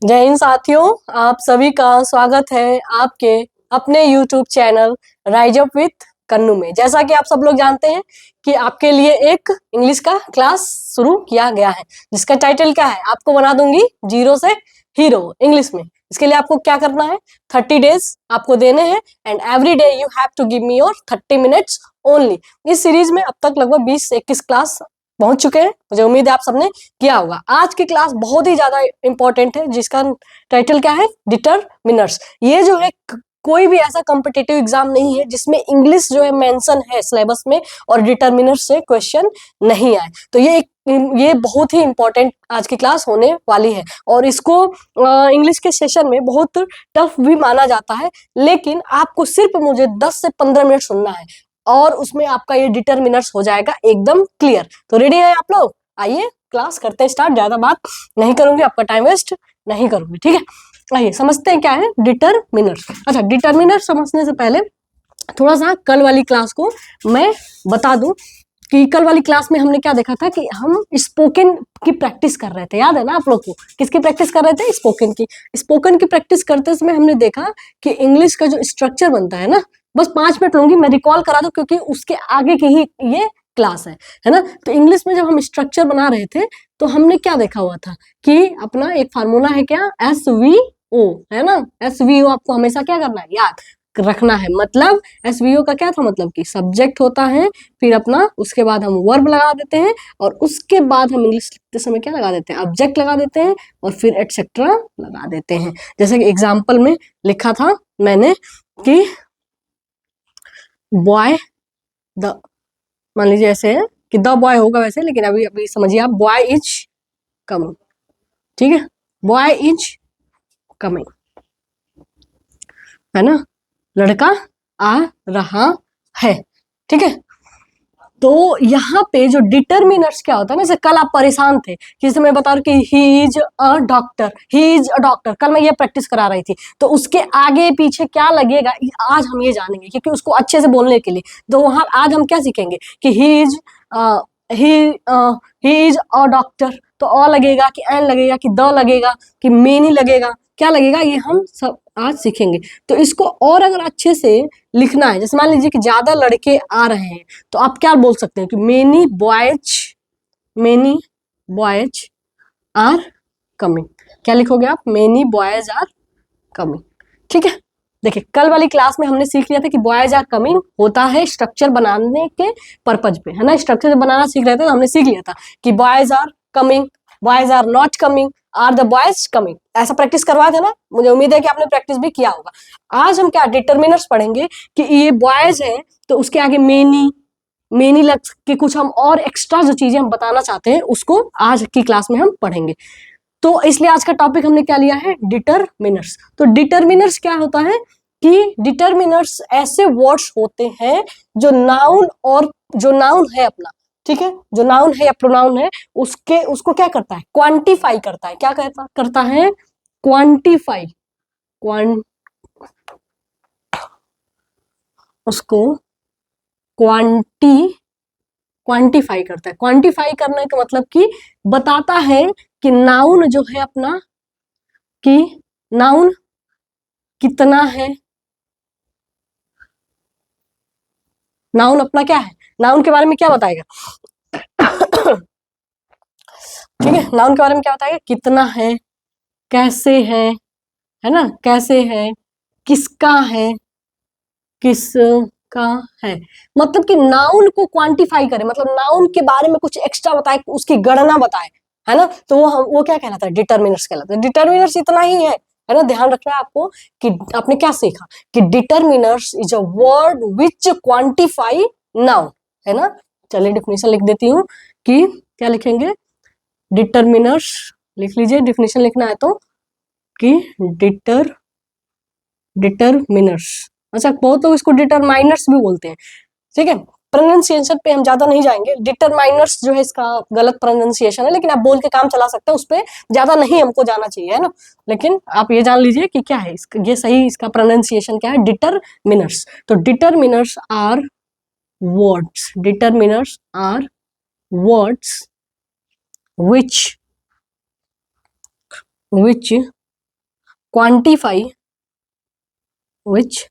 जय हिंद साथियों, आप सभी का स्वागत है आपके अपने YouTube channel rise up with Kannu में। जैसा कि आप सब लोग जानते हैं कि आपके लिए एक इंग्लिश का क्लास शुरू किया गया है जिसका टाइटल क्या है, आपको बना दूंगी जीरो से हीरो इंग्लिश में। इसके लिए आपको क्या करना है, 30 डेज आपको देने हैं and every day you have to give me your 30 minutes only. इस सीरीज में अब तक लगभग 20-21 क्लास पहुंच चुके हैं, मुझे उम्मीद है आप सबने किया होगा। आज की क्लास बहुत ही ज्यादा इंपॉर्टेंट है जिसका टाइटल क्या है, डिटरमिनर्स। ये जो है कोई भी ऐसा कॉम्पिटिटिव एग्जाम नहीं है जिसमें इंग्लिश जो है मेंशन है सिलेबस में और डिटरमिनर्स से क्वेश्चन नहीं आए। तो ये बहुत ही इंपॉर्टेंट आज की क्लास होने वाली है और इसको इंग्लिश के सेशन में बहुत टफ भी माना जाता है, लेकिन आपको सिर्फ मुझे 10 से 15 मिनट सुनना है और उसमें आपका ये डिटरमिनर्स हो जाएगा एकदम क्लियर। तो रेडी है आप लोग? आइए क्लास करते हैं स्टार्ट। ज्यादा बात नहीं करूंगी, आपका टाइम वेस्ट नहीं करूंगी, ठीक है। आइए समझते हैं क्या है डिटरमिनर्स। अच्छा, डिटरमिनर्स समझने से पहले थोड़ा सा कल वाली क्लास को मैं बता दूं कि कल वाली क्लास में हमने क्या देखा था कि हम स्पोकन की प्रैक्टिस कर रहे थे। याद है ना आप लोग को? किसकी प्रैक्टिस कर रहे थे? स्पोकन की। स्पोकन की प्रैक्टिस करते समय हमने देखा कि इंग्लिश का जो स्ट्रक्चर बनता है ना, बस 5 मिनट लूंगी, मैं रिकॉल करा दूं क्योंकि उसके आगे की ही ये क्लास है ना। तो इंग्लिश में जब हम स्ट्रक्चर बना रहे थे तो हमने क्या देखा हुआ था कि अपना एक फार्मूला है क्या, SVO, है ना। SVO आपको हमेशा क्या करना है, याद रखना है। मतलब SVO का क्या था, मतलब कि सब्जेक्ट होता है, फिर अपना उसके बाद हम वर्ब लगा देते हैं और उसके बाद हम इंग्लिश लिखते समय क्या लगा देते हैं, ऑब्जेक्ट लगा देते हैं और फिर एटसेट्रा लगा देते हैं। जैसे कि एग्जाम्पल में लिखा था मैंने कि बॉय द, मान लीजिए ऐसे है कि द बॉय होगा वैसे, लेकिन अभी अभी समझिए आप, बॉय इज कमिंग, ठीक है, बॉय इज कमिंग, है ना, लड़का आ रहा है, ठीक है। तो यहाँ पे जो डिटरमिनर्स क्या होता है ना, जैसे कल आप परेशान थे, जैसे मैं बता रही कि he is a doctor, he is a doctor, कल मैं ये प्रैक्टिस करा रही थी। तो उसके आगे पीछे क्या लगेगा आज हम ये जानेंगे, क्योंकि उसको अच्छे से बोलने के लिए। तो वहां आज हम क्या सीखेंगे कि he is he is a doctor, तो अ लगेगा कि एन लगेगा कि द लगेगा कि मेनी लगेगा, क्या लगेगा, ये हम सब आज सीखेंगे। तो इसको और अगर अच्छे से लिखना है, जैसे मान लीजिए कि ज्यादा लड़के आ रहे हैं, तो आप क्या बोल सकते हैं कि मेनी बॉयज आर कमिंग। क्या लिखोगे आप, मेनी बॉयज आर कमिंग, ठीक है। देखिए कल वाली क्लास में हमने सीख लिया था कि बॉयज आर कमिंग होता है स्ट्रक्चर बनाने के पर्पज पे, है ना। स्ट्रक्चर बनाना सीख रहे थे तो हमने सीख लिया था कि boys are coming, boys are not coming, are the boys coming, ऐसा प्रैक्टिस करवाया था ना। मुझे उम्मीद है कि आपने प्रैक्टिस भी किया होगा। आज हम क्या डिटरमिनर्स पढ़ेंगे कि ये बॉयज है तो उसके आगे मेनी लग के कुछ हम और एक्स्ट्रा जो चीजें हम बताना चाहते हैं उसको आज की क्लास में हम पढ़ेंगे। तो इसलिए आज का टॉपिक हमने क्या लिया है, डिटरमिनर्स। तो डिटरमिनर्स क्या होता है कि डिटरमिनर्स ऐसे वर्ड्स होते हैं जो नाउन और जो नाउन है अपना, ठीक है, जो नाउन है या प्रोनाउन है उसको क्या करता है, क्वांटिफाई करता है। क्या करता है, क्वांटिफाई, उसको क्वांटिफाई करता है। क्वांटिफाई करने का मतलब कि बताता है कि नाउन जो है अपना, कि नाउन कितना है, नाउन अपना क्या है, नाउन के बारे में क्या बताएगा ठीक है, नाउन के बारे में क्या बताएगा, कितना है, कैसे है ना, कैसे है, किसका है, किसका है। मतलब कि नाउन को क्वांटिफाई करे, मतलब नाउन के बारे में कुछ एक्स्ट्रा बताए, उसकी गणना बताए, है ना। तो वो क्या कहलाता है, डिटरमिनर्स कहलाता है। डिटरमिनर्स इतना ही है ना। ध्यान रखना है आपको कि आपने क्या सीखा कि determiners is a word which quantify noun, है ना। चलिए डिफिनेशन लिख देती हूँ कि क्या लिखेंगे, डिटरमिनर्स लिख लीजिए, डिफिनेशन लिखना है तो कि डिटरमिनर्स, अच्छा बहुत लोग इसको डिटरमाइनर्स भी बोलते हैं, ठीक है। प्रोनाउंसिएशन पे हम ज्यादा नहीं जाएंगे, डिटरमाइनर्स जो है इसका गलत प्रोनाउंसिएशन है, लेकिन आप बोल के काम चला सकते हैं, उस पर ज्यादा नहीं हमको जाना चाहिए, है ना। लेकिन आप ये जान लीजिए कि क्या है ये सही, इसका प्रोनाउंसिएशन क्या है, डिटरमिनर्स। तो determiners are words, determiners are words which quantify, which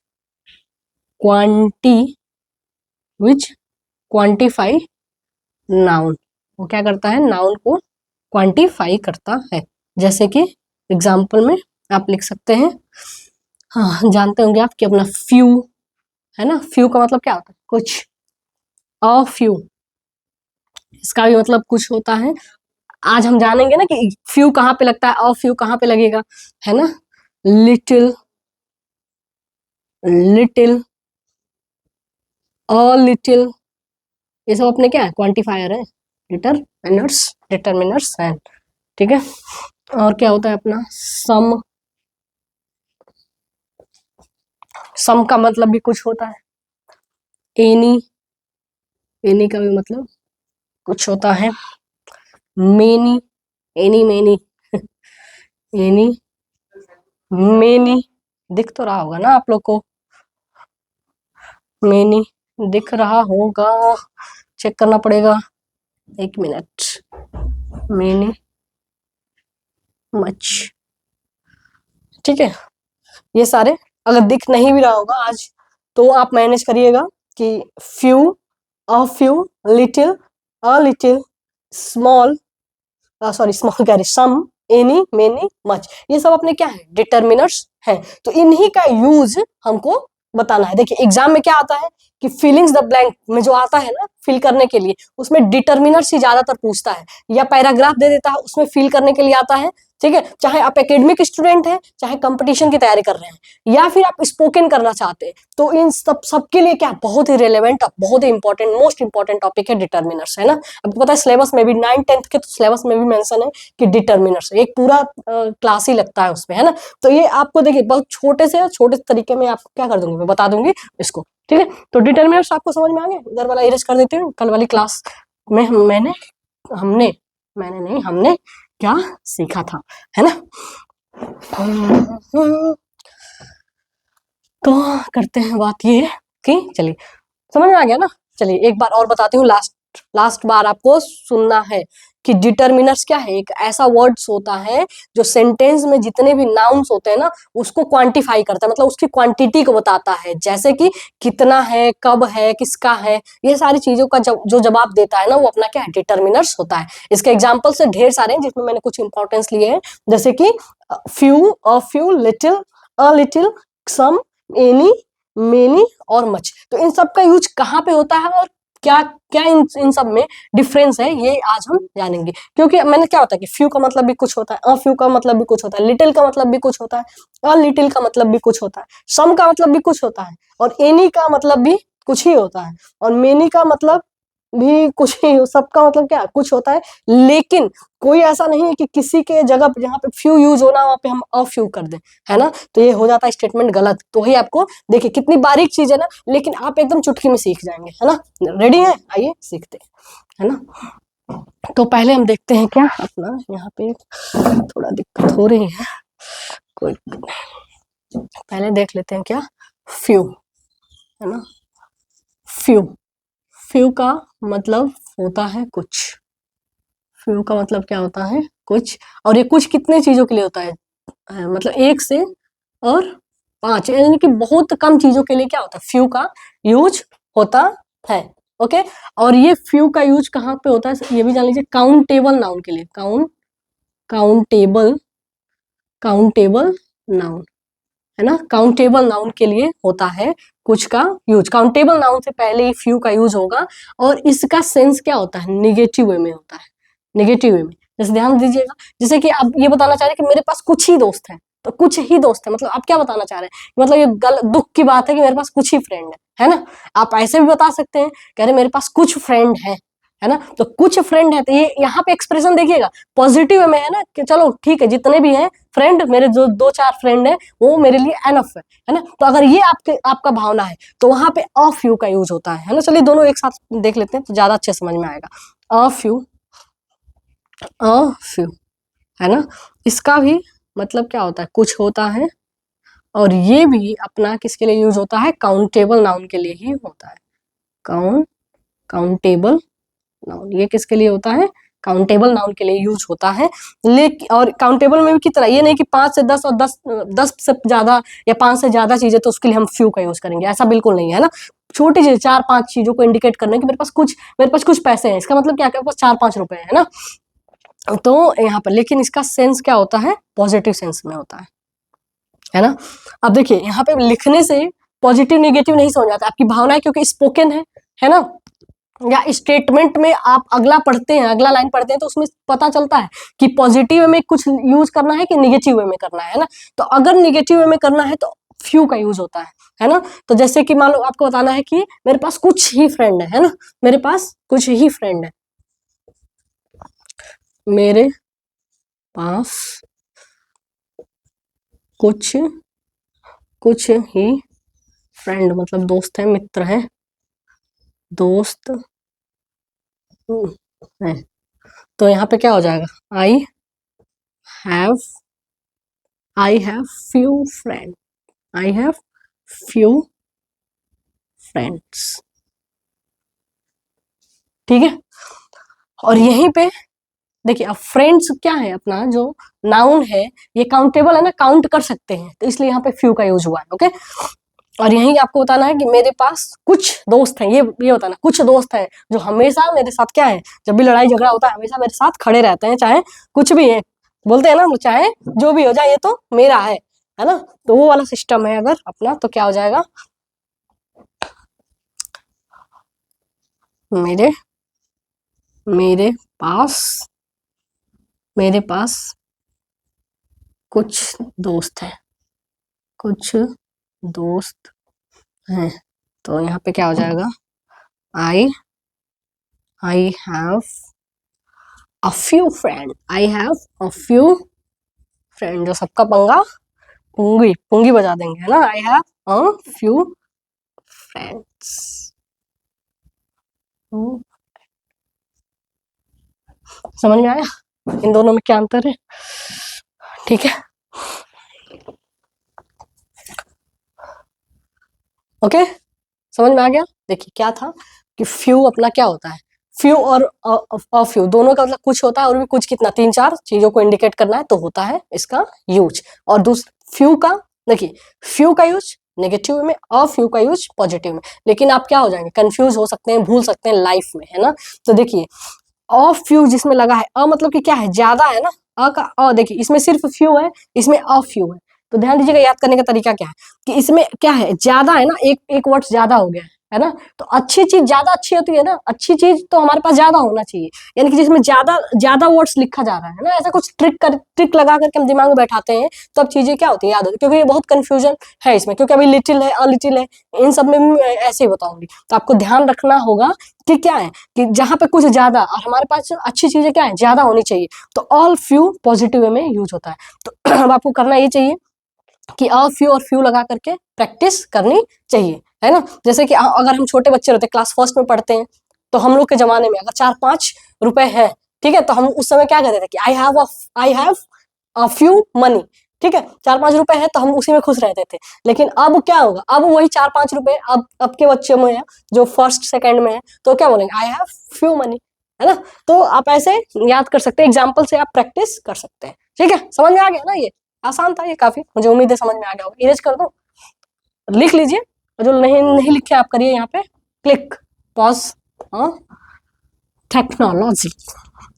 quantify noun, वो क्या करता है, नाउन को क्वांटिफाई करता है। जैसे कि एग्जाम्पल में आप लिख सकते हैं, हाँ जानते होंगे आप कि अपना फ्यू है ना, फ्यू का मतलब क्या होता है, कुछ। अ फ्यू, इसका भी मतलब कुछ होता है। आज हम जानेंगे ना कि फ्यू कहाँ पे लगता है, अ फ्यू कहाँ पे लगेगा, है ना। लिटिल, लिटिल, अ लिटिल, ये सब अपने क्या है, क्वांटिफायर है, डिटरमिनर्स है, ठीक है। और क्या होता है अपना सम, सम का मतलब भी कुछ होता है। एनी, एनी का भी मतलब कुछ होता है। Many, any many, any many, दिख तो रहा होगा ना आप लोग को, मेनी दिख रहा होगा, चेक करना पड़ेगा, एक मिनट। मेनी, मच, ठीक है। ये सारे अगर दिख नहीं भी रहा होगा आज, तो आप मैनेज करिएगा कि few, a few, little, a little, small, sorry small कह रही, सम, एनी, मेनी, मच, ये सब अपने क्या है, डिटरमिनर्स हैं। तो इन्हीं का यूज हमको बताना है। देखिए एग्जाम में क्या आता है कि फिलिंग्स द ब्लैंक में जो आता है ना फिल करने के लिए, उसमें डिटरमिनर्स ही ज्यादातर पूछता है, या पैराग्राफ दे देता है उसमें फिल करने के लिए आता है, ठीक है। चाहे आप एकेडमिक स्टूडेंट हैं, चाहे कंपटीशन की तैयारी कर रहे हैं, या फिर आप स्पोकन करना चाहते हैं, तो इन सबके लिए क्या बहुत ही रिलेवेंट, बहुत ही इंपॉर्टेंट, मोस्ट इंपॉर्टेंट टॉपिक है डिटरमिनर्स, है ना। आपको पता है सिलेबस में भी 9th-10th के तो सिलेबस में भी मेंशन है कि डिटरमिनर्स, एक पूरा क्लास ही लगता है उसमें, है ना। तो ये आपको देखिए बहुत छोटे तरीके में आपको क्या कर दूंगी, मैं बता दूंगी इसको, ठीक है। तो डिटरमिनर्स आपको समझ में आ गए, इधर वाला इरेज कर देती हूँ। कल वाली क्लास में मैंने नहीं, हमने क्या सीखा था, है ना। तो करते हैं बात ये कि चलिए समझ में आ गया ना। चलिए एक बार और बताती हूँ, लास्ट बार आपको सुनना है कि डिटरमिनर्स क्या है, एक ऐसा वर्ड्स होता है जो सेंटेंस में जितने भी नाउन्स होते हैं ना उसको क्वांटिफाई करता है, मतलब उसकी क्वांटिटी को बताता है। जैसे कि कितना है, कब है, किसका है, ये सारी चीजों का जो जवाब देता है ना वो अपना क्या है, डिटरमिनर्स होता है। इसके एग्जाम्पल से ढेर सारे हैं जिसमें मैंने कुछ इंपॉर्टेंस लिए हैं, जैसे कि few, a few, little, a little, some, any, many और मच। तो इन सब का यूज कहाँ पे होता है और क्या क्या इन सब में डिफरेंस है, ये आज हम जानेंगे। क्योंकि मैंने क्या होता है कि फ्यू का मतलब भी कुछ होता है, अ फ्यू का मतलब भी कुछ होता है, लिटिल का मतलब भी कुछ होता है, अ लिटिल का मतलब भी कुछ होता है, सम का मतलब भी कुछ होता है, और एनी का मतलब भी कुछ ही होता है, और मेनी का मतलब भी कुछ ही, सबका मतलब क्या कुछ होता है। लेकिन कोई ऐसा नहीं है कि किसी के जगह पे जहाँ पे फ्यू यूज होना वहां पे हम अ फ्यू कर दें, है ना। तो ये हो जाता है स्टेटमेंट गलत। तो वही आपको देखिए कितनी बारीक चीज है ना, लेकिन आप एकदम चुटकी में सीख जाएंगे, है ना। रेडी है, आइए सीखते हैं, है ना। तो पहले हम देखते हैं क्या अपना, यहाँ पे थोड़ा दिक्कत हो रही है, कोई पहले देख लेते हैं क्या फ्यू, है ना। फ्यू, फ्यू का मतलब होता है कुछ, फ्यू का मतलब क्या होता है, कुछ। और ये कुछ कितने चीजों के लिए होता है, मतलब एक से और 5, यानी कि बहुत कम चीजों के लिए क्या होता है, फ्यू का यूज होता है। ओके, और ये फ्यू का यूज कहाँ पे होता है ये भी जान लीजिए, काउंटेबल नाउन के लिए, काउंटेबल नाउन, है ना। काउंटेबल नाउन के लिए होता है कुछ का यूज। काउंटेबल नाउन से पहले ही फ्यू का यूज होगा, और इसका सेंस क्या होता है, निगेटिव वे में होता है, निगेटिव वे में। जैसे ध्यान दीजिएगा, जैसे कि आप ये बताना चाह रहे हैं कि मेरे पास कुछ ही दोस्त हैं, तो कुछ ही दोस्त है मतलब आप क्या बताना चाह रहे हैं, मतलब ये दुख की बात है कि मेरे पास कुछ ही फ्रेंड है ना। आप ऐसे भी बता सकते हैं, कह रहे मेरे पास कुछ फ्रेंड है ना। तो कुछ फ्रेंड है, तो ये यहाँ पे एक्सप्रेशन देखिएगा पॉजिटिव में है ना, कि चलो ठीक है जितने भी हैं फ्रेंड, मेरे जो 2-4 फ्रेंड है वो मेरे लिए एनफ है ना। तो अगर ये आपका भावना है तो वहां पे अ फ्यू का यूज होता है ना। चलिए दोनों एक साथ देख लेते हैं तो ज्यादा अच्छे समझ में आएगा। अ फ्यू, अ फ्यू, है ना। इसका भी मतलब क्या होता है, कुछ होता है, और ये भी अपना किसके लिए यूज होता है, काउंटेबल नाउन के लिए ही होता है। काउंटेबल नाउन, ये किसके लिए होता है, काउंटेबल नाउन के लिए यूज होता है। लेकिन और काउंटेबल में भी कितना, ये नहीं कि 5 से 10 और 10 से ज्यादा या 5 से ज्यादा चीजें तो उसके लिए हम फ्यू का यूज करेंगे, ऐसा बिल्कुल नहीं है ना। छोटी चीज 4-5 चीजों को इंडिकेट करना है कि मेरे पास कुछ पैसे हैं, इसका मतलब क्या है, मेरे पास 4-5 रुपए है ना। तो यहाँ पर लेकिन इसका सेंस क्या होता है, पॉजिटिव सेंस में होता है ना। अब देखिए यहाँ पे लिखने से पॉजिटिव नेगेटिव नहीं समझ आता, आपकी भावना है क्योंकि स्पोकन है ना, या स्टेटमेंट में आप अगला पढ़ते हैं, अगला लाइन पढ़ते हैं तो उसमें पता चलता है कि पॉजिटिव वे में कुछ यूज करना है कि नेगेटिव वे में करना है ना। तो अगर नेगेटिव वे में करना है तो फ्यू का यूज होता है ना। तो जैसे कि मान लो आपको बताना है कि मेरे पास कुछ ही फ्रेंड है ना, मेरे पास कुछ ही फ्रेंड है, मेरे पास कुछ ही फ्रेंड मतलब दोस्त है, मित्र है, दोस्त है। तो यहाँ पे क्या हो जाएगा, I have few friend, I have few friends, ठीक है। और यहीं पे देखिए अब फ्रेंड्स क्या है, अपना जो नाउन है ये काउंटेबल है ना, काउंट कर सकते हैं, तो इसलिए यहाँ पे फ्यू का यूज हुआ है, ओके। और यही आपको बताना है कि मेरे पास कुछ दोस्त हैं, ये बताना कुछ दोस्त हैं जो हमेशा मेरे साथ क्या है, जब भी लड़ाई झगड़ा होता है हमेशा मेरे साथ खड़े रहते हैं, चाहे कुछ भी है, बोलते हैं ना, चाहे जो भी हो जाए ये तो मेरा है ना। तो वो वाला सिस्टम है अगर अपना, तो क्या हो जाएगा, मेरे पास कुछ दोस्त हैं, तो यहाँ पे क्या हो जाएगा, I have a few friend, जो सबका पंगा पुंगी बजा देंगे, है ना। I have a few friends. समझ में आया इन दोनों में क्या अंतर है, ठीक है, ओके, समझ में आ गया। देखिए क्या था कि फ्यू अपना क्या होता है, फ्यू और अ फ्यू दोनों का मतलब कुछ होता है, और भी कुछ कितना 3-4 चीजों को इंडिकेट करना है तो होता है इसका यूज। और दूसरा फ्यू का, देखिए फ्यू का यूज नेगेटिव में, अ फ्यू का यूज पॉजिटिव में। लेकिन आप क्या हो जाएंगे, कंफ्यूज हो सकते हैं, भूल सकते हैं लाइफ में, है ना। तो देखिए अ फ्यू जिसमें लगा है, अ मतलब कि क्या है, ज्यादा है ना, अ का अ, देखिए इसमें सिर्फ फ्यू है, इसमें अ फ्यू है। तो ध्यान दीजिएगा, याद करने का तरीका क्या है कि इसमें क्या है, ज्यादा है ना, एक वर्ड ज्यादा हो गया है ना। तो अच्छी चीज ज्यादा अच्छी होती है ना, अच्छी चीज तो हमारे पास ज्यादा होना चाहिए, यानी कि जिसमें ज्यादा ज्यादा वर्ड्स लिखा जा रहा है ना, ऐसा कुछ ट्रिक लगा करके हम दिमाग में बैठाते हैं, तो अब चीजें क्या होती है, याद होती है, क्योंकि ये बहुत कंफ्यूजन है इसमें, क्योंकि अभी लिटिल है, अ लिटिल है, इन सब में भी ऐसे ही बताऊंगी। तो आपको ध्यान रखना होगा कि क्या है कि जहां पे कुछ ज्यादा और हमारे पास अच्छी चीजें क्या है, ज्यादा होनी चाहिए, तो ऑल फ्यू पॉजिटिव वे में यूज होता है। तो अब आपको करना ये चाहिए कि अ फ्यू और फ्यू लगा करके प्रैक्टिस करनी चाहिए, है ना। जैसे कि अगर हम छोटे बच्चे रहते, क्लास फर्स्ट में पढ़ते हैं, तो हम लोग के जमाने में अगर 4-5 रुपए है, ठीक है, तो हम उस समय क्या कहते थे कि I have a few money, ठीक है, 4-5 रुपए है तो हम उसी में खुश रहते थे। लेकिन अब क्या होगा, अब वही 4-5 रुपए अब के बच्चे में है जो फर्स्ट सेकंड में है, तो क्या बोलेंगे, आई हैव फ्यू मनी, है ना। तो आप ऐसे याद कर सकते हैं, एग्जाम्पल से आप प्रैक्टिस कर सकते हैं, ठीक है। समझ में आ गया ना, ये आसान था ये काफी, मुझे उम्मीद है समझ में आ गया होगा। इरेज कर दो, लिख लीजिए, और जो नहीं नहीं लिखे आप करिए यहाँ पे क्लिक पॉज। टेक्नोलॉजी,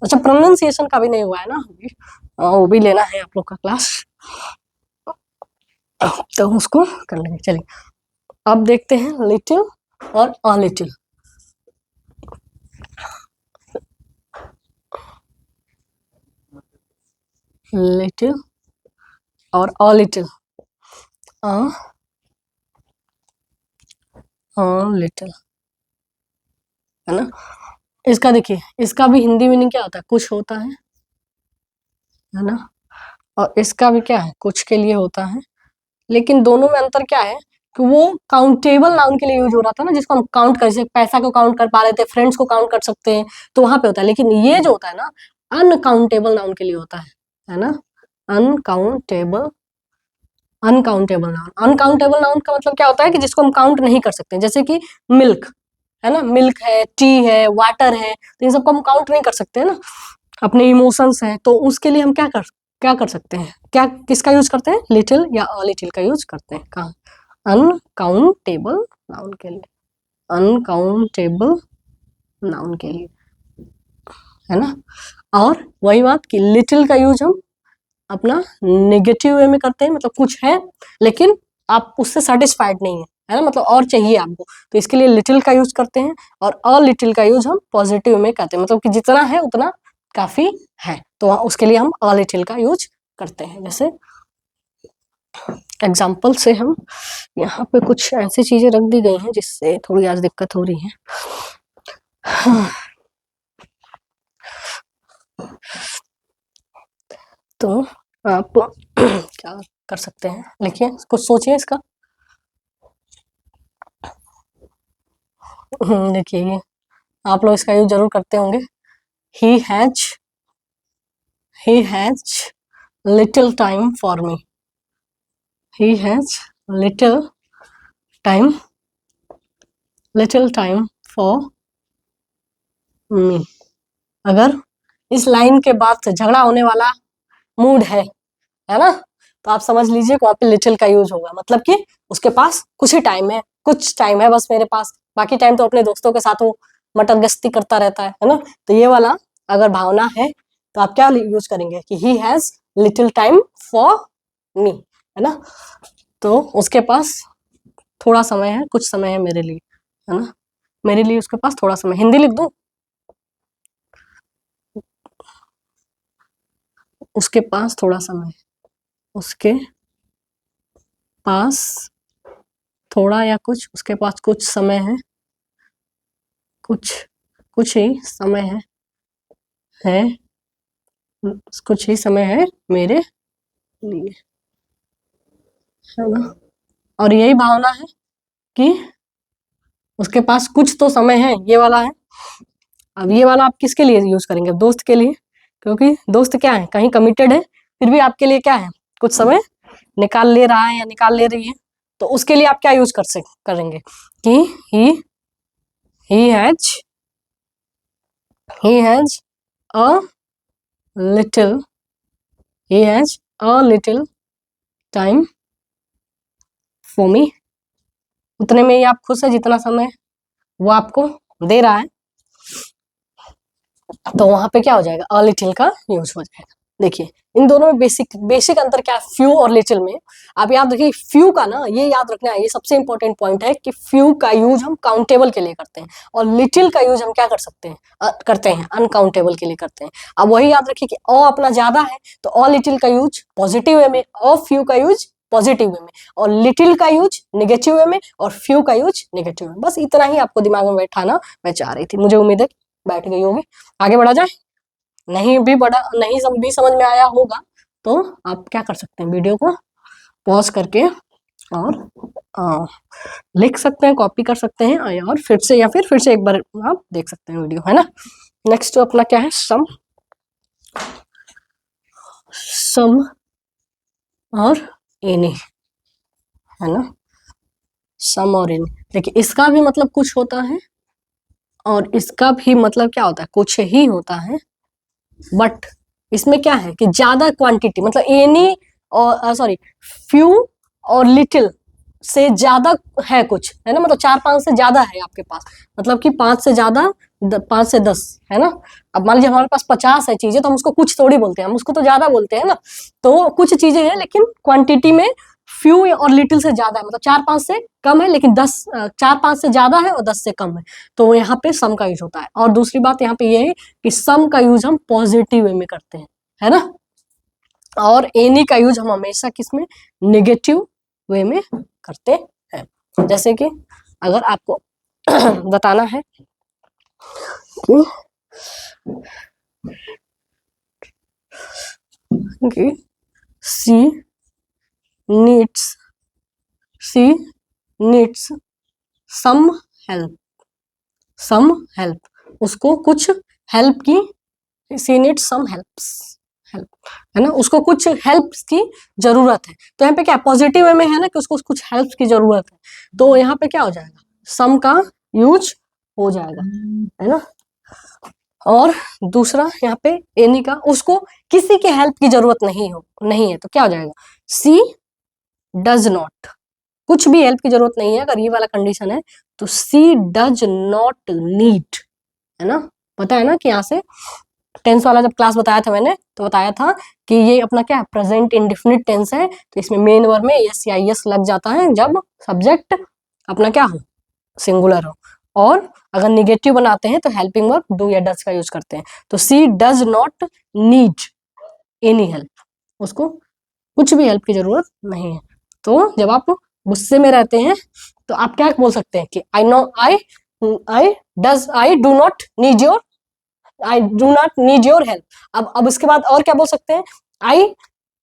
अच्छा प्रोनाउंसिएशन का भी नहीं हुआ है ना अभी, वो भी लेना है आप लोग का क्लास, तो उसको कर लेंगे। चलिए अब देखते हैं लिटिल और अ लिटिल। लिटिल और अ लिटिल, अ लिटिल, है ना। इसका देखिए, इसका भी हिंदी मीनिंग क्या होता है, कुछ होता है ना। और इसका भी क्या है, कुछ के लिए होता है। लेकिन दोनों में अंतर क्या है कि वो काउंटेबल नाउन के लिए यूज हो रहा था ना, जिसको हम काउंट कर सकते, पैसा को काउंट कर पा रहे थे, फ्रेंड्स को काउंट कर सकते हैं, तो वहां पे होता है। लेकिन ये जो होता है ना, अनकाउंटेबल नाउन के लिए होता है ना। अनकाउंटेबल अनकाउंटेबल नाउन का मतलब क्या होता है कि जिसको हम काउंट नहीं कर सकते, जैसे कि मिल्क, है ना, मिल्क है, टी है, वाटर है, तो इन सबको हम काउंट नहीं कर सकते, है ना। अपने इमोशंस हैं, तो उसके लिए हम क्या कर सकते हैं, क्या किसका यूज करते हैं, लिटिल या अ लिटिल का यूज करते हैं। कहाँ, अनकाउंटेबल नाउन के लिए, अनकाउंटेबल नाउन के लिए, है ना। और वही बात कि लिटिल का यूज हम अपना नेगेटिव वे में करते हैं, मतलब कुछ है लेकिन आप उससे सेटिस्फाइड नहीं है ना, मतलब और चाहिए आपको, तो इसके लिए लिटिल का यूज करते हैं। और अ लिटिल का यूज हम पॉजिटिव में करते हैं, मतलब कि जितना है उतना काफी है, तो उसके लिए हम अ लिटिल का यूज करते हैं। जैसे एग्जाम्पल से हम यहाँ पे कुछ ऐसी चीजें रख दी गई हैं जिससे थोड़ी आज दिक्कत हो रही है। तो आप क्या कर सकते हैं, लिखिए, कुछ सोचिए इसका। देखिए ये आप लोग इसका यूज जरूर करते होंगे। He has little time for me, he has little time for me. अगर इस लाइन के बाद से झगड़ा होने वाला मूड है ना, तो आप समझ लीजिए वहाँ पे लिटिल का यूज होगा, मतलब कि उसके पास कुछ ही टाइम है, कुछ टाइम है बस मेरे पास, बाकी टाइम तो अपने दोस्तों के साथ वो मटर गश्ती करता रहता है ना। तो ये वाला अगर भावना है तो आप क्या यूज करेंगे कि he has little time for me, है ना। तो उसके पास थोड़ा समय है, कुछ समय है मेरे लिए, है ना, मेरे लिए उसके पास थोड़ा समय। हिंदी लिख दूं, उसके पास थोड़ा समय, उसके पास थोड़ा या कुछ, उसके पास कुछ समय है, कुछ ही समय है कुछ ही समय है मेरे लिए, है ना। और यही भावना है कि उसके पास कुछ तो समय है, ये वाला है। अब ये वाला आप किसके लिए यूज करेंगे, दोस्त के लिए, क्योंकि दोस्त क्या है, कहीं कमिटेड है, फिर भी आपके लिए क्या है, कुछ समय निकाल ले रहा है या निकाल ले रही है, तो उसके लिए आप क्या यूज करेंगे कि he has a little time for me. उतने में ही आप खुश है जितना समय वो आपको दे रहा है, तो वहां पे क्या हो जाएगा, अ लिटिल का यूज हो जाएगा। देखिए इन दोनों में बेसिक अंतर क्या है, फ्यू और लिटिल में। आप याद रखिए फ्यू का ना, ये याद रखना है, ये सबसे इंपॉर्टेंट पॉइंट है कि फ्यू का यूज हम काउंटेबल के लिए करते हैं, और लिटिल का यूज हम क्या कर सकते हैं, करते हैं अनकाउंटेबल के लिए करते हैं। अब वही याद रखिए कि अ अपना ज्यादा है तो अ लिटिल का यूज पॉजिटिव वे में, अ फ्यू का यूज पॉजिटिव वे में, और लिटिल का यूज निगेटिव वे में, और फ्यू का यूज निगेटिव में। बस इतना ही आपको दिमाग में बैठाना मैं चाह रही थी, मुझे उम्मीद है बैठ गई होगी। आगे बढ़ा जाए, नहीं भी समझ में आया होगा तो आप क्या कर सकते हैं, वीडियो को पॉज करके और लिख सकते हैं, कॉपी कर सकते हैं, और फिर से एक बार आप देख सकते हैं वीडियो, है ना। नेक्स्ट तो अपना क्या है, सम और एनी, है ना, सम और एनी। देखिए इसका भी मतलब कुछ होता है और इसका भी मतलब क्या होता है, कुछ ही होता है, बट इसमें क्या है कि ज्यादा क्वांटिटी, मतलब एनी और सॉरी फ्यू और लिटिल से ज्यादा है कुछ, है ना, मतलब 4-5 से ज्यादा है आपके पास, मतलब कि 5 से ज्यादा, 5 से 10, है ना। अब मान लीजिए हमारे पास 50 है चीजें, तो हम उसको कुछ थोड़ी बोलते हैं, हम उसको तो ज्यादा बोलते हैं ना। तो कुछ चीजें हैं लेकिन क्वांटिटी में फ्यू और लिटिल से ज्यादा है, मतलब 4-5 से कम है लेकिन 4-5 से ज्यादा है और 10 से कम है, तो यहाँ पे सम का यूज होता है। और दूसरी बात यहाँ पे ये है कि सम का यूज हम पॉजिटिव वे में करते हैं, है ना, और एनी का यूज हम हमेशा किसमें, नेगेटिव वे में करते हैं। जैसे कि अगर आपको बताना है कि सी नीड्स सम हेल्प, उसको कुछ हेल्प की, सी नीड्स सम हेल्प, है ना, उसको कुछ हेल्प की जरूरत है। तो यहाँ पे क्या पॉजिटिव वे में है ना कि उसको कुछ हेल्प की जरूरत है, तो यहाँ पे क्या हो जाएगा, सम का यूज हो जाएगा, है ना। और दूसरा यहाँ पे एनी का, उसको किसी के हेल्प की जरूरत नहीं है, तो क्या हो जाएगा, सी डज नॉट, कुछ भी हेल्प की जरूरत नहीं है, अगर ये वाला कंडीशन है तो सी डज नॉट नीड, है ना। पता है ना कि यहाँ से टेंस वाला जब क्लास बताया था मैंने, तो बताया था कि ये अपना क्या प्रेजेंट इंडेफिनिट टेंस है, तो इसमें मेन वर्ब में एस या एस लग जाता है जब सब्जेक्ट अपना क्या हो, सिंगुलर हो। और अगर निगेटिव बनाते हैं तो हेल्पिंग वर्ब डू या डज का यूज करते हैं। तो she does not need any help, उसको कुछ भी हेल्प की जरूरत नहीं है। तो जब आप गुस्से में रहते हैं तो आप क्या बोल सकते हैं कि I do not need your, I do not need your help. अब इसके बाद और क्या बोल सकते हैं, I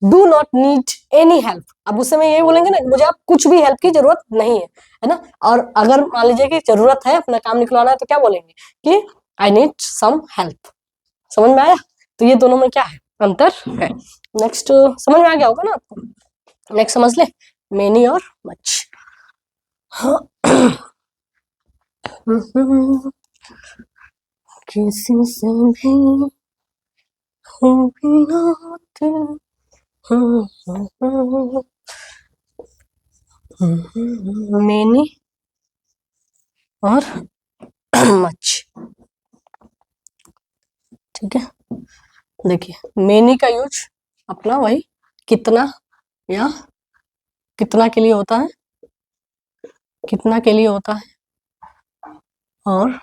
do not need any help. अब उस समय ये बोलेंगे ना, मुझे आप कुछ भी हेल्प की जरूरत नहीं है ना। और अगर मान लीजिए कि जरूरत है, अपना काम निकलवाना है, तो क्या बोलेंगे कि आई नीड सम हेल्प। समझ में आया। तो ये दोनों में क्या है, अंतर है। नेक्स्ट समझ में आ गया होगा ना आपको। नेक्स्ट समझ ले, मेनी और मच। किसी से भी मेनी और मच, ठीक है। देखिए मेनी का यूज अपना वही कितना या कितना के लिए होता है, कितना के लिए होता है। और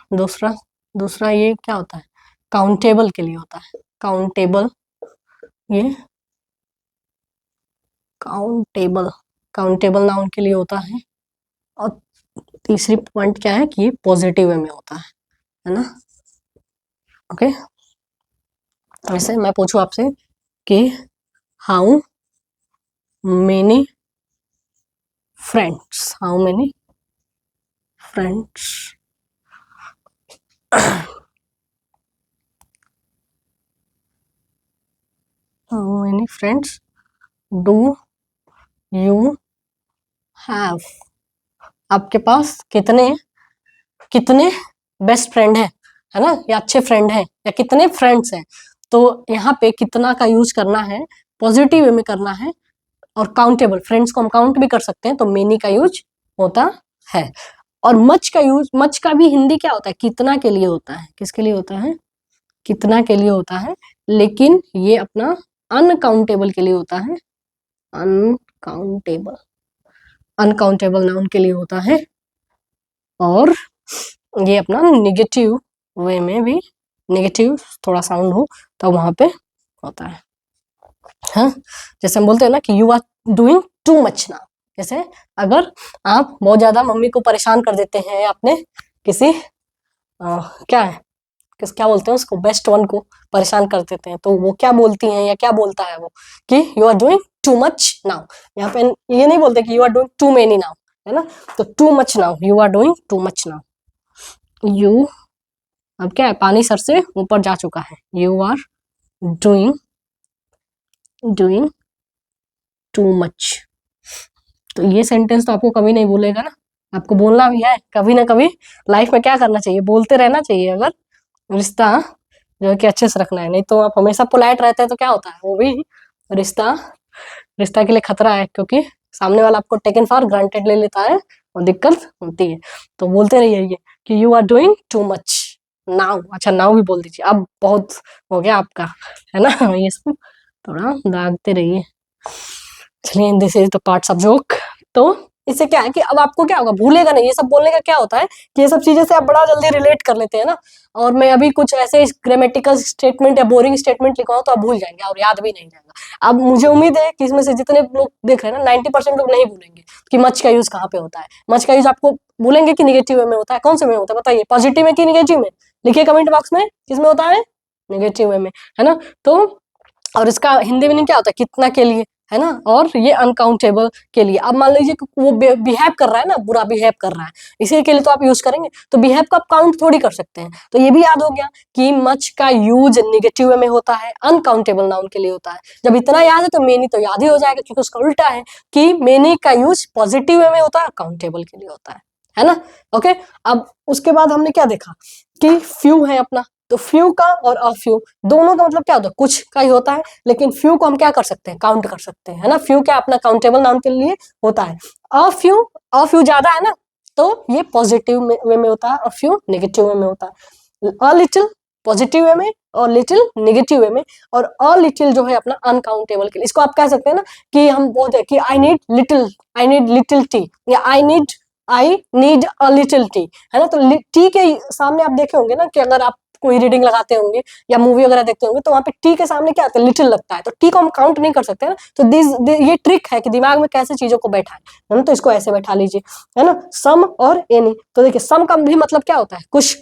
दूसरा ये क्या होता है, काउंटेबल के लिए होता है। काउंटेबल, ये काउंटेबल नाउन के लिए होता है। और तीसरी पॉइंट क्या है कि ये पॉजिटिव वे में होता है ना। ओके, वैसे मैं पूछूं आपसे कि how many friends, how many friends how many friends do you have, आपके पास कितने कितने बेस्ट फ्रेंड है ना, या अच्छे फ्रेंड हैं, या कितने फ्रेंड्स हैं। तो यहाँ पे कितना का यूज करना है, पॉजिटिव वे में करना है। और काउंटेबल फ्रेंड्स को हम काउंट भी कर सकते हैं, तो मेनी का यूज होता है। और मच का यूज, मच का भी हिंदी क्या होता है, कितना के लिए होता है। किसके लिए होता है, कितना के लिए होता है। लेकिन ये अपना अनकाउंटेबल के लिए होता है, अनकाउंटेबल, अनकाउंटेबल नाउन के लिए होता है। और ये अपना निगेटिव वे में भी, नेगेटिव थोड़ा साउंड हो तो वहां पे होता है। हाँ, जैसे हम बोलते हैं ना कि you are doing too much now. जैसे अगर आप बहुत ज्यादा मम्मी को परेशान कर देते हैं, अपने किसी क्या है, क्या बोलते हैं उसको, बेस्ट वन को परेशान कर देते हैं, तो वो क्या बोलती हैं या क्या बोलता है वो, कि you are doing too much now. यहाँ पे ये नहीं बोलते कि you are doing too many now, है ना। तो too much now, you are doing too much now. You, अब क्या है, पानी सर से ऊपर जा चुका है। You are doing too much. तो ये सेंटेंस तो आपको कभी नहीं भूलेगा ना, आपको बोलना भी है कभी ना कभी लाइफ में। क्या करना चाहिए, बोलते रहना चाहिए, अगर रिश्ता जो है कि अच्छे से रखना है। नहीं तो आप हमेशा पोलाइट रहते हैं तो क्या होता है, वो भी रिश्ता रिश्ता के लिए खतरा है, क्योंकि सामने वाला आपको टेकन फॉर ग्रांटेड ले लेता है और दिक्कत होती है। तो बोलते रहिए ये कि you are doing too much now. अच्छा, नाउ भी बोल दीजिए, अब बहुत हो गया आपका, है ना। ये सब थोड़ा दागते रहिए। चलिए, this is the parts of joke. तो इससे क्या है कि अब आपको क्या होगा, भूलेगा नहीं। ये सब बोलने का क्या होता है कि ये सब चीजें से आप बड़ा जल्दी रिलेट कर लेते हैं ना। और मैं अभी कुछ ऐसे ग्रामेटिकल स्टेटमेंट या बोरिंग स्टेटमेंट लिखवाऊं तो आप भूल जाएंगे और याद भी नहीं जाएगा। अब मुझे उम्मीद है कि इसमें से जितने लोग देख रहे हैं ना, 90% लोग नहीं भूलेंगे कि मच का यूज कहाँ पे होता है। मच का यूज आपको भूलेंगे कि निगेटिव वे में होता है। कौन से में होता है बताइए, पॉजिटिव में कि निगेटिव में, लिखिए कमेंट बॉक्स में, किसमें होता है, निगेटिव वे में, है ना। तो और इसका हिंदी मीनिंग क्या होता है, कितना के लिए, है ना। और ये अनकाउंटेबल के लिए। अब मान लीजिए वो बिहेव कर रहा है ना, बुरा बिहेव कर रहा है, इसी के लिए तो आप यूज करेंगे। तो बिहेव को आप काउंट थोड़ी कर सकते हैं। तो ये भी याद हो गया कि मच का यूज निगेटिव वे में होता है, अनकाउंटेबल नाउन के लिए होता है। जब इतना याद है तो मेनी तो याद ही हो जाएगा, क्योंकि उसका उल्टा है कि मेनी का यूज पॉजिटिव वे में होता है, काउंटेबल के लिए होता है ना। ओके, अब उसके बाद हमने क्या देखा कि फ्यू है अपना, तो फ्यू का और अ फ्यू दोनों का मतलब क्या होता है, कुछ का ही होता है, लेकिन फ्यू को हम क्या कर सकते हैं, काउंट कर सकते हैं, है ना। फ्यू क्या अपना काउंटेबल नाउन के लिए होता है। अ फ्यू ज्यादा है ना, तो ये पॉजिटिव वे में होता है, अ फ्यू नेगेटिव वे में होता है। अ लिटिल पॉजिटिव वे में और लिटिल नेगेटिव वे में, और अ लिटिल जो है अपना अनकाउंटेबल के लिए। इसको आप कह सकते हैं ना कि हम बोलते हैं कि आई नीड लिटिल टी, या I need a little T, है ना। तो टी के सामने आप देखे होंगे ना कि अगर आप कोई रीडिंग लगाते होंगे या मूवी वगैरह देखते होंगे, तो वहाँ पे टी के सामने क्या आता है, लिटिल लगता है, तो टी को हम काउंट नहीं कर सकते ना। तो ये ट्रिक है कि दिमाग में कैसे चीजों को बैठाएं, है ना। तो इसको ऐसे बैठा लीजिए, है ना, सम और एनी। तो देखिए सम का भी मतलब क्या होता है, कुछ,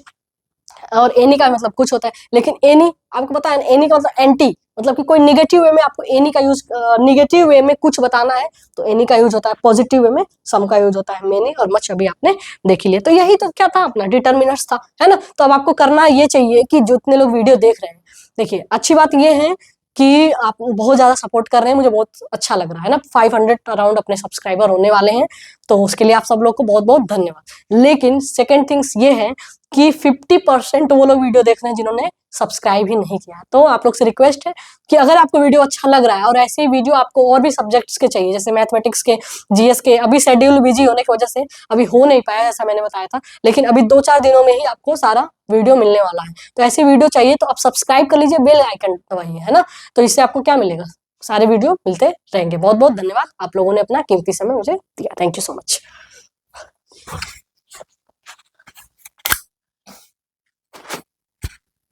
और एनी का मतलब कुछ होता है, लेकिन एनी आपको पता है, एनी का मतलब एंटी, मतलब कि कोई निगेटिव वे में आपको एनी का यूज, निगेटिव वे में कुछ बताना है तो एनी का यूज होता है, पॉजिटिव वे में सम का यूज होता है, मेनी और मच अभी आपने देख ही लिया। तो यही तो क्या था, अपना डिटर्मिनर्स था, है ना। तो अब आपको करना ये चाहिए कि जितने लोग वीडियो देख रहे हैं, देखिए अच्छी बात ये है कि आप बहुत ज्यादा सपोर्ट कर रहे हैं, मुझे बहुत अच्छा लग रहा है ना। 500 अराउंड अपने सब्सक्राइबर होने वाले हैं, तो उसके लिए आप सब लोग को बहुत बहुत धन्यवाद। लेकिन सेकेंड थिंग्स ये है कि 50% वो लोग वीडियो देख रहे हैं जिन्होंने सब्सक्राइब ही नहीं किया। तो आप लोग से रिक्वेस्ट है कि अगर आपको वीडियो अच्छा लग रहा है और ऐसे ही वीडियो आपको और भी सब्जेक्ट्स के चाहिए, जैसे मैथमेटिक्स के, जीएस के, अभी शेड्यूल बिजी होने की वजह से अभी हो नहीं पाया जैसा मैंने बताया था, लेकिन अभी 2-4 दिनों में ही आपको सारा वीडियो मिलने वाला है। तो ऐसे वीडियो चाहिए तो आप सब्सक्राइब कर लीजिए, बेल आइकन दबाइए, है ना। तो इससे आपको क्या मिलेगा, सारे वीडियो मिलते रहेंगे। बहुत बहुत धन्यवाद, आप लोगों ने अपना कीमती समय मुझे दिया। Thank you so much.